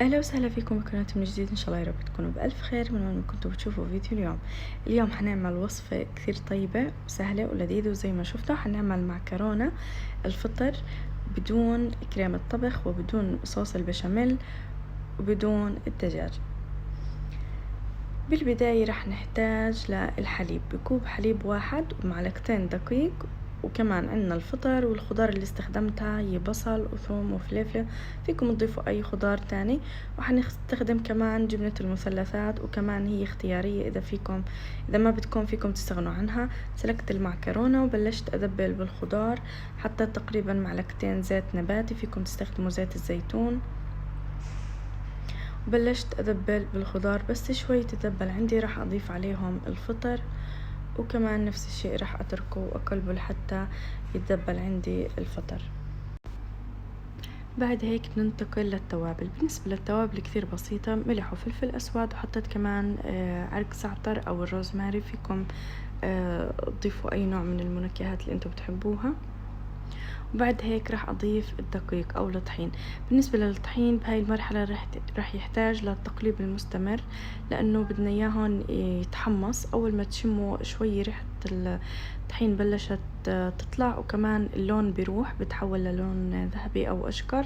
اهلا وسهلا فيكم بقناة من جديد. ان شاء الله يا رب تكونوا بالف خير من وين ما كنتوا بتشوفوا فيديو اليوم حنعمل وصفة كثير طيبة وسهلة ولذيذة، وزي ما شفتوا حنعمل معكرونة الفطر بدون كريمة طبخ وبدون صوص البشاميل وبدون الدجاج. بالبداية رح نحتاج للحليب، بكوب حليب واحد ومعلقتين دقيق، وكمان عندنا الفطر والخضار اللي استخدمتها هي بصل وثوم وفلفل، فيكم تضيفوا اي خضار تاني. وحنستخدم كمان جبنة المثلثات، وكمان هي اختيارية اذا ما بدكم فيكم تستغنوا عنها. سلقت المعكرونة وبلشت ادبل بالخضار، حتى تقريبا معلقتين زيت نباتي، فيكم تستخدموا زيت الزيتون. بلشت أدبل بالخضار، بس شوي تدبل عندي راح أضيف عليهم الفطر، وكمان نفس الشيء راح أتركه وأقلبه لحتى يتدبل عندي الفطر. بعد هيك بننتقل للتوابل. بالنسبة للتوابل كثير بسيطة، ملح وفلفل أسود، وحطيت كمان عرق زعتر أو الروزماري، فيكم تضيفوا أي نوع من المنكهات اللي انتم بتحبوها. وبعد هيك راح أضيف الدقيق أو الطحين. بالنسبة للطحين بهاي المرحلة راح يحتاج للتقليب المستمر، لأنه بدنا إياهن يتحمص. أول ما تشموا شوي ريحة الطحين بلشت تطلع، وكمان اللون بيروح، بتحول للون ذهبي أو أشقر،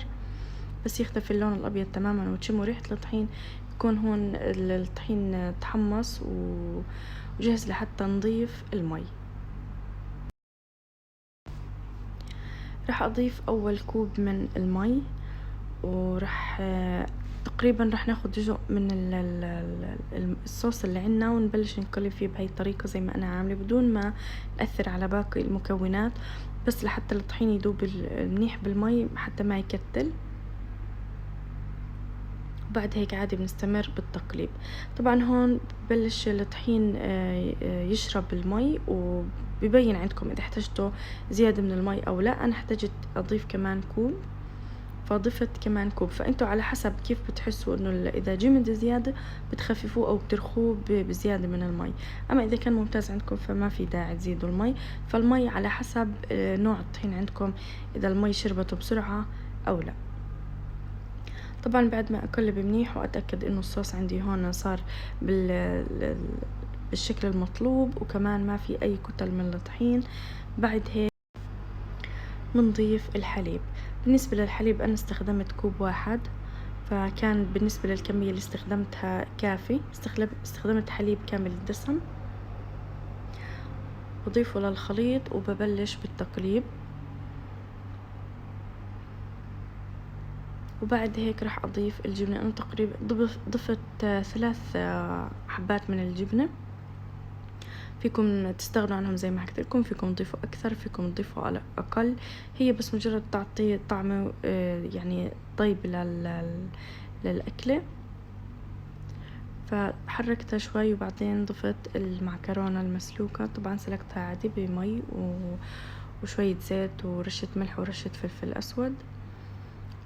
بس يختفي اللون الأبيض تماما وتشموا ريحة الطحين، يكون هون الطحين تحمص وجهز لحتى نضيف المي. راح أضيف أول كوب من المي، وراح تقريبا راح ناخد جزء من الصوص اللي عنا، ونبلش نقلب فيه بهاي الطريقة زي ما أنا عاملة، بدون ما نأثر على باقي المكونات، بس لحتى الطحين يذوب منيح بالمي حتى ما يكتل. وبعد هيك عادي بنستمر بالتقليب. طبعا هون ببلش الطحين يشرب المي، وبيبين عندكم إذا احتجتوا زيادة من المي أو لا. أنا احتجت أضيف كمان كوب، فضفت كمان كوب، فانتوا على حسب كيف بتحسوا انه اذا جمد زيادة بتخففوه او بترخوه بزيادة من المي. اما اذا كان ممتاز عندكم فما في داعي تزيدوا المي. فالمي على حسب نوع الطحين عندكم، اذا المي شربته بسرعة او لا. طبعا بعد ما اقلب منيح واتأكد انه الصوص عندي هون صار بالشكل المطلوب، وكمان ما في اي كتل من الطحين، بعد هيك بنضيف الحليب. بالنسبة للحليب أنا استخدمت كوب واحد، فكان بالنسبة للكمية اللي استخدمتها كافي. استخدمت حليب كامل الدسم، بضيفه للخليط وببلش بالتقليب. وبعد هيك راح أضيف الجبنة. أنا تقريبا ضفت 3 حبات من الجبنة، فيكم تستغنوا عنهم زي ما حكيت لكم، فيكم تضيفوا أكثر، فيكم تضيفوا على أقل. هي بس مجرد تعطي طعم يعني طيب للأكلة. فحركتها شوي وبعدين ضفت المعكرونة المسلوقة، طبعا سلقتها عادي بمي وشوية زيت ورشة ملح ورشة فلفل أسود.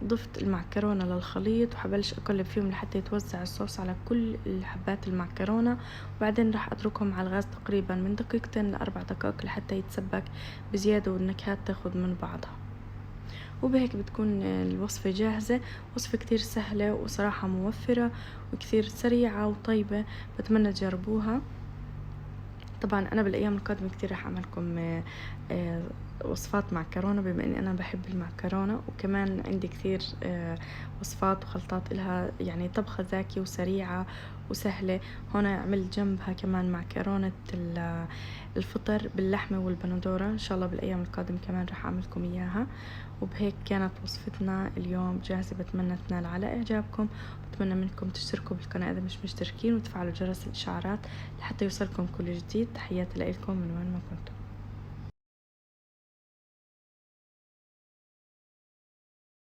ضفت المعكرونة للخليط وحبلش أقلب فيهم لحتى يتوزع الصوص على كل حبات المعكرونة، وبعدين راح أتركهم على الغاز تقريبا من دقيقتين ل4 دقائق لحتى يتسبك بزيادة والنكهات تاخد من بعضها. وبهيك بتكون الوصفة جاهزة. وصفة كتير سهلة وصراحة موفرة وكثير سريعة وطيبة، بتمنى تجربوها. طبعا أنا بالأيام القادمة كتير راح أعملكم وصفات معكرونة، بما اني انا بحب المعكرونة، وكمان عندي كثير وصفات وخلطات لها، يعني طبخة ذكية وسريعة وسهلة. هون عملت جنبها كمان معكرونة الفطر باللحمة والبندورة، ان شاء الله بالايام القادمة كمان راح اعملكم اياها. وبهيك كانت وصفتنا اليوم جاهزة، بتمنى تنال على اعجابكم، بتمنى منكم تشتركوا بالقناة اذا مش مشتركين، وتفعلوا جرس الاشعارات لحتى يوصلكم كل جديد. تحياتي لكم من وين ما كنتم.